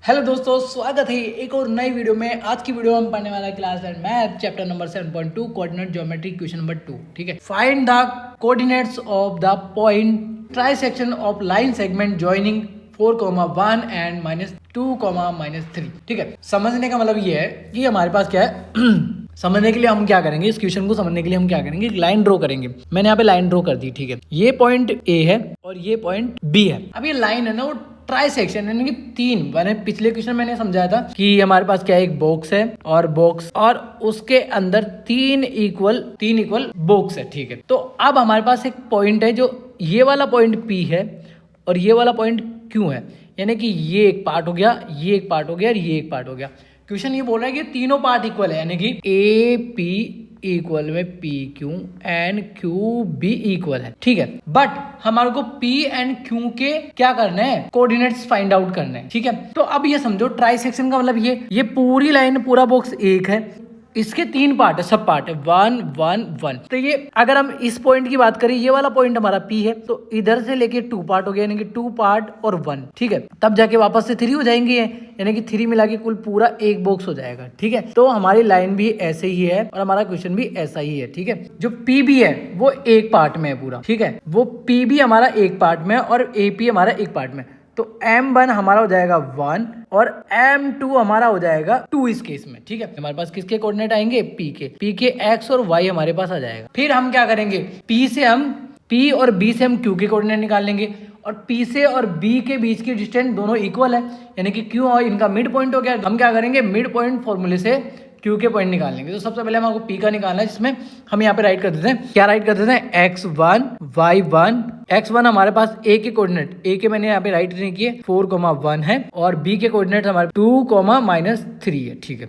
Hello दोस्तों, स्वागत है एक और नई वीडियो में। आज की वीडियो हम पढ़ने वाला है class 10 math chapter number 7.2 coordinate geometry question number 2। ठीक है, find the coordinates of the point trisection of line segment joining 4,1 and -2, -3। ठीक है, समझने का मतलब ये है कि हमारे पास क्या है समझने के लिए हम क्या करेंगे, इस क्वेश्चन को समझने के लिए हम क्या करेंगे, लाइन ड्रॉ करेंगे। मैंने यहाँ पे लाइन ड्रॉ कर दी। ठीक है, ये पॉइंट ए है और ये पॉइंट बी है। अब ये लाइन है ना, वो ट्राई सेक्शन यानी कि तीन, मैंने पिछले क्वेश्चन मैंने समझाया था कि हमारे पास क्या है, एक बॉक्स है और बॉक्स और उसके अंदर तीन इक्वल बॉक्स है। ठीक है, तो अब हमारे पास एक पॉइंट है, जो ये वाला पॉइंट पी है और ये वाला पॉइंट क्यू है, यानी कि ये एक पार्ट हो गया, ये एक पार्ट हो गया और ये एक पार्ट हो गया। क्वेश्चन ये बोल रहा है कि तीनों पार्ट इक्वल है, यानी कि ए पी इक्वल में P Q and Q B equal है। ठीक है, बट हमारे को पी एंड क्यू के क्या करना है, कोऑर्डिनेट्स फाइंड आउट करना है। ठीक है, तो अब ये समझो ट्राई सेक्शन का मतलब ये पूरी लाइन, पूरा बॉक्स एक है, इसके तीन पार्ट है, सब पार्ट है 1 1 1। तो ये अगर हम इस पॉइंट की बात करें, ये वाला पॉइंट हमारा P है, तो इधर से लेके 2 पार्ट हो गया, यानी कि 2 पार्ट और 1। ठीक है, तब जाके वापस से 3 हो जाएंगे, यानी कि 3 मिला के कुल पूरा एक बॉक्स हो जाएगा। ठीक है, तो हमारी लाइन भी ऐसे ही है और हमारा क्वेश्चन भी ऐसा ही है। ठीक है, जो पी बी है वो एक पार्ट में है पूरा। ठीक है, वो पी बी हमारा एक पार्ट में और ए पी हमारा एक पार्ट में, तो M1 हमारा हो जाएगा 1 और M2 हमारा हो जाएगा 2 इस केस में। ठीक है, हमारे पास किसके कोऑर्डिनेट आएंगे, P के X और Y हमारे पास आ जाएगा। फिर हम क्या करेंगे, P और B से हम Q के कोऑर्डिनेट निकाल लेंगे और P से और B के बीच की डिस्टेंस दोनों इक्वल है, यानी कि Q और इनका मिड पॉइंट हो गया। हम क्या करेंगे, मिड पॉइंट फॉर्मूले से Q के पॉइंट निकाल लेंगे। तो सबसे पहले हम आपको P का निकालना है, जिसमें हम यहाँ पे राइट कर देते हैं, क्या राइट कर देते हैं, x1 y1। x1 हमारे पास a के कोऑर्डिनेट, a के मैंने यहाँ पे राइट नहीं किए, 4,1 है और b के कोऑर्डिनेट हमारे 2, -3 है। ठीक है,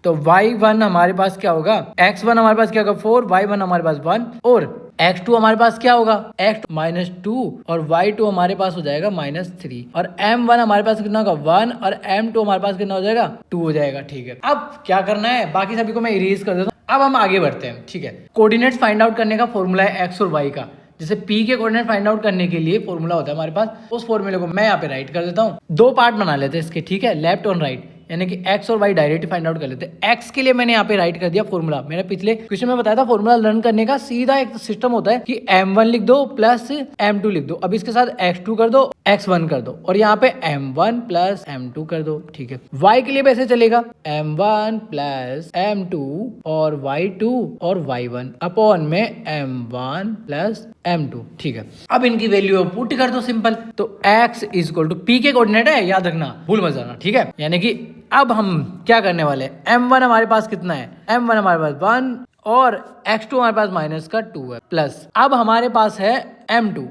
तो y1 हमारे पास क्या होगा, x1 हमारे पास क्या होगा 4, y1 हमारे पास 1 और x2 हमारे पास क्या होगा, x -2 और y2 हमारे पास हो जाएगा -3 और m1 हमारे पास कितना होगा 1 और m2 हमारे पास कितना हो जाएगा 2 हो जाएगा। ठीक है, अब क्या करना है, बाकी सभी को मैं इरेज कर देता हूँ। अब हम आगे बढ़ते हैं। ठीक है, कोऑर्डिनेट्स फाइंड आउट करने का फॉर्मूला है x और y का। जैसे P के कोऑर्डिनेट फाइंड आउट करने के लिए फॉर्मूला होता है हमारे पास, उस फॉर्मूले को मैं यहाँ पे राइट कर देता हूँ। दो पार्ट बना लेते हैं इसके, ठीक है, लेफ्ट और राइट, यानी कि x और y डायरेक्ट फाइंड आउट कर लेते हैं। x के लिए मैंने यहाँ पे राइट कर दिया फॉर्मूला, मैंने पिछले क्वेश्चन में बताया था फॉर्मूला लर्न करने का सीधा एक सिस्टम होता है कि m1 लिख दो प्लस m2 लिख दो, अब इसके साथ x2 कर दो, x1 कर दो और यहाँ पे m1 प्लस m2 कर दो। ठीक है, y के लिए वैसे चलेगा m1 प्लस m2 और y2 और y1 अपॉन में m1 प्लस m2। ठीक है, अब इनकी वैल्यू पुट कर दो सिंपल, तो x इक्वल टू P के कोऑर्डिनेट है, याद रखना, भूल मत जाना। ठीक है, यानी कि अब हम क्या करने वाले हैं, m1 हमारे पास कितना है, m1 हमारे पास 1 और x2 हमारे पास -2 है, प्लस अब हमारे पास है m2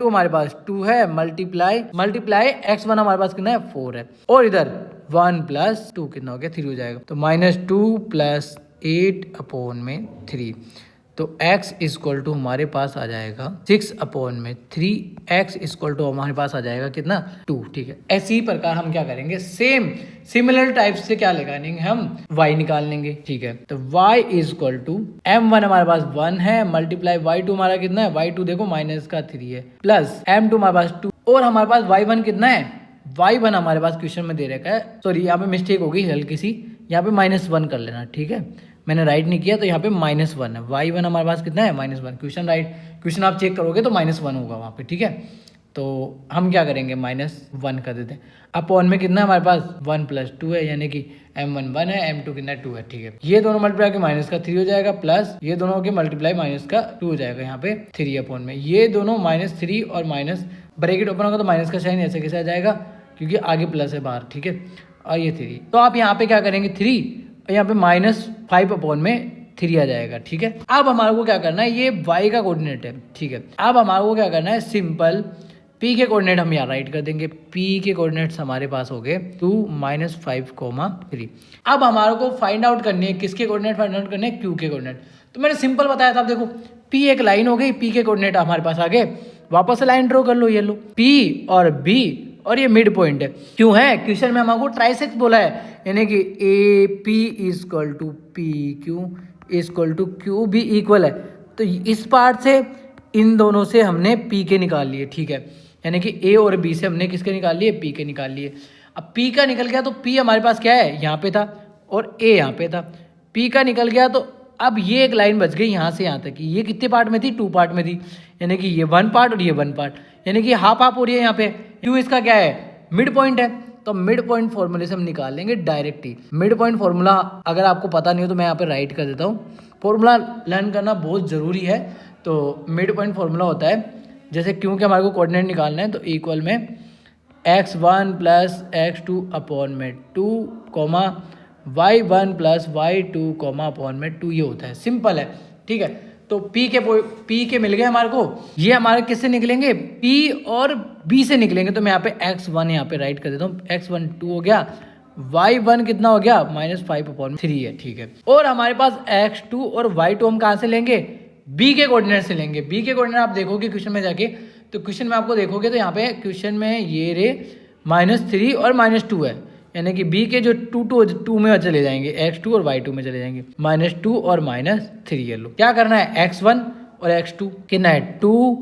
हमारे पास 2 है, मल्टीप्लाई x1 हमारे पास कितना है 4 है और इधर 1 + 2 कितना हो गया 3 हो जाएगा, तो -2 + 8 अपॉन में 3, तो x इक्वल टू हमारे पास आ जाएगा 6/3, x इक्वल टू हमारे पास आ जाएगा कितना 2। ठीक है, ऐसी ही प्रकार हम क्या करेंगे, सिमिलर टाइप से क्या लगाएंगे, हम y निकाल लेंगे। ठीक है, तो y इक्वल टू m1 हमारे पास 1 है, मल्टीप्लाई y2 हमारा कितना है, y2 देखो -3 है, प्लस m2 हमारे पास 2 और हमारे पास y1 कितना है, y1 हमारे पास क्वेश्चन में दे रखा है, सॉरी यहाँ पे मिस्टेक होगी हल्की सी, यहाँ पे -1 कर लेना। ठीक है, मैंने राइट नहीं किया तो यहाँ पे -1 है, y1 हमारे पास कितना है -1, क्वेश्चन आप चेक करोगे तो -1 होगा वहाँ पे। ठीक है, तो हम क्या करेंगे, -1 कर देते हैं, अपॉन में कितना है हमारे पास 1 + 2 है, यानी कि m1 1 है, m2 कितना 2 है। ठीक है, ये दोनों मल्टीप्लाई के -3 हो जाएगा, प्लस ये दोनों के मल्टीप्लाई -2 हो जाएगा, यहाँ पे 3 अपॉन में ये दोनों -3 और माइनस ब्रैकेट ओपन होगा तो माइनस का साइन ऐसे कैसे आ जाएगा, क्योंकि आगे प्लस है बाहर। ठीक है, और ये 3, तो आप यहाँ पे क्या करेंगे 3 और यहाँ पे -5 अपॉन में 3 आ जाएगा। ठीक है, अब हमारे को क्या करना है, ये y का कोऑर्डिनेट है। ठीक है, अब हमारे को क्या करना है, सिंपल P के कोऑर्डिनेट हम यहाँ राइट कर देंगे, P के कोऑर्डिनेट्स हमारे पास हो गए 2 -5, 3। अब हमारे को फाइंड आउट करनी है, किसके कोऑर्डिनेट फाइंड आउट करने हैं, Q के कोऑर्डिनेट। तो मैंने सिंपल बताया था, अब देखो P एक लाइन हो गई, P के कोऑर्डिनेट हमारे पास आ गए, वापस से लाइन ड्रॉ कर लो, ये लो P और B और ये मिड पॉइंट है, क्यों है, क्वेश्चन में हमको ट्राइसेक्ट बोला है, यानी कि AP equal to PQ equal to QB equal है, तो इस पार्ट से इन दोनों से हमने P के निकाल लिए। ठीक है, यानी कि A और B से हमने किसके निकाल लिए, P के निकाल लिए। अब P का निकल गया तो P हमारे पास क्या है, यहाँ पे था और A यहाँ पे था। P का निकल गया तो अब ये एक लाइन बच गई यहाँ से यहाँ तक की। ये कितने पार्ट में थी, 2 पार्ट में थी, यानी कि ये 1 पार्ट और ये 1 पार्ट, यानी कि हाफ हाफ हो रही है यहाँ पे। Q इसका क्या है, मिड पॉइंट है, तो मिड पॉइंट फॉर्मूले से हम निकाल लेंगे डायरेक्ट ही। मिड पॉइंट फॉर्मूला अगर आपको पता नहीं हो तो मैं यहाँ पे राइट कर देता हूँ। फॉर्मूला लर्न करना बहुत ज़रूरी है। तो मिड पॉइंट फॉर्मूला होता है, जैसे क्योंकि हमारे को कोऑर्डिनेट निकालना है तो इक्वल में x1 प्लस x2 अपॉन में 2 comma y1 plus y2 comma upon में 2, ये होता है। सिंपल है, ठीक है। तो P के मिल गए हमारे को। ये हमारे किससे निकलेंगे, P और B से निकलेंगे। तो मैं यहाँ पे x1 यहाँ पे राइट कर देता हूँ, x1 2 हो गया, y1 कितना हो गया -5/3 है, ठीक है। और हमारे पास x2 और y2 हम कहाँ से लेंगे, B के कोऑर्डिनेट से लेंगे। B के कोऑर्डिनेट आप देखोगे क्वेश्चन में जाके, तो क्वेश्चन में आपको देखोगे तो यहाँ पे क्वेश्चन में ये रे -3 और -2 है, यानी कि B के जो 2 में चले जाएंगे, x2 और y2 में चले जाएंगे, -2 और -3 ये लो। क्या करना है, x1 और x2 कितना है 2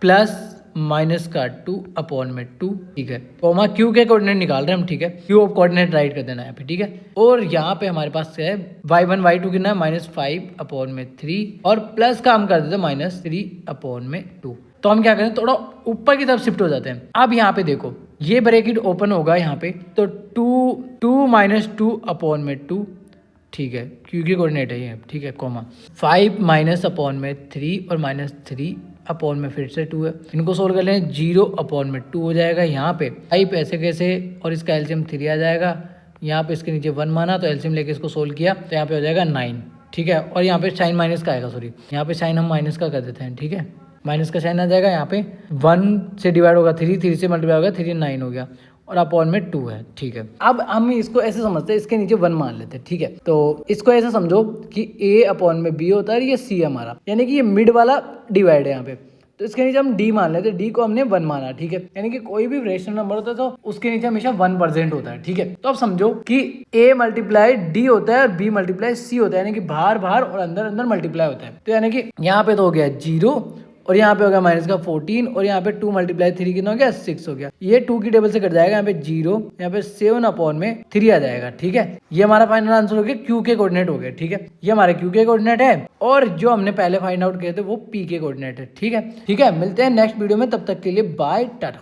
प्लस माइनस का 2 अपॉन में 2, ठीक है। कॉमा Q के कोऑर्डिनेट निकाल रहे हैं हम, ठीक है। Q ऑफ कोऑर्डिनेट राइट कर देना है यहाँ पे, ठीक है। और यहाँ पे हमारे पास क्या है, y1 y2 कितना है -5/3 और प्लस का हम कर देते हैं -3/2। तो हम क्या करें, थोड़ा ऊपर की तरफ शिफ्ट हो जाते हैं। अब यहाँ पे देखो ये ब्रैकेट ओपन होगा यहाँ पे, तो 2 माइनस 2 अपॉन में 2, ठीक है, Q की कोऑर्डिनेट है ये, ठीक है, कॉमा 5 माइनस अपॉन में 3 और -3 अपॉन में फिर से 2 है। इनको सोल्व कर लें, 0 अपॉन में 2 हो जाएगा। यहाँ पे 5 ऐसे कैसे और इसका एलसीएम 3 आ जाएगा। यहाँ पे इसके नीचे 1 माना तो एलसीएम लेके इसको सोल्व किया तो यहाँ पे हो जाएगा 9, ठीक है। और यहाँ पे साइन माइनस का आएगा, सॉरी यहाँ पे साइन हम माइनस का कर देते हैं, ठीक है। माइनस का साइन आ जाएगा, यहाँ पे 1 से डिवाइड होगा 3 से मल्टीप्लाई होगा 3, 9 हो गया और अपॉन में 2 है, ठीक है। अब हम इसको ऐसे समझते हैं, इसके नीचे 1 मान लेते हैं, ठीक है। तो इसको ऐसे समझो कि A अपॉन में B होता है और ये C हमारा, यानी कि ये मिड वाला डिवाइड है यहाँ पे। तो इसके नीचे हम D मान लेते हैं, D को हमने 1 माना, ठीक है। यानी कि कोई भी रेशनल नंबर होता है तो उसके नीचे हमेशा 1% होता है, ठीक है। तो अब समझो कि A मल्टीप्लाई D होता है और B मल्टीप्लाई C होता है, यानी कि बाहर बाहर और अंदर अंदर मल्टीप्लाई होता है। तो यानी कि यहाँ पे तो हो गया 0 और यहाँ पे हो गया माइनस का 14 और यहाँ पे 2 मल्टीप्लाई 3 कितना हो गया 6 हो गया। ये 2 की टेबल से कट जाएगा, यहाँ पे 0, यहाँ पे 7 अपॉन में 3 आ जाएगा, ठीक है। ये हमारा फाइनल आंसर हो गया, Q के कोऑर्डिनेट हो गए, ठीक है। ये हमारे Q के कोऑर्डिनेट है और जो हमने पहले फाइंड आउट किए थे वो P के कोऑर्डिनेट है, ठीक है। ठीक है, मिलते हैं नेक्स्ट वीडियो में, तब तक के लिए बाय, टाटा।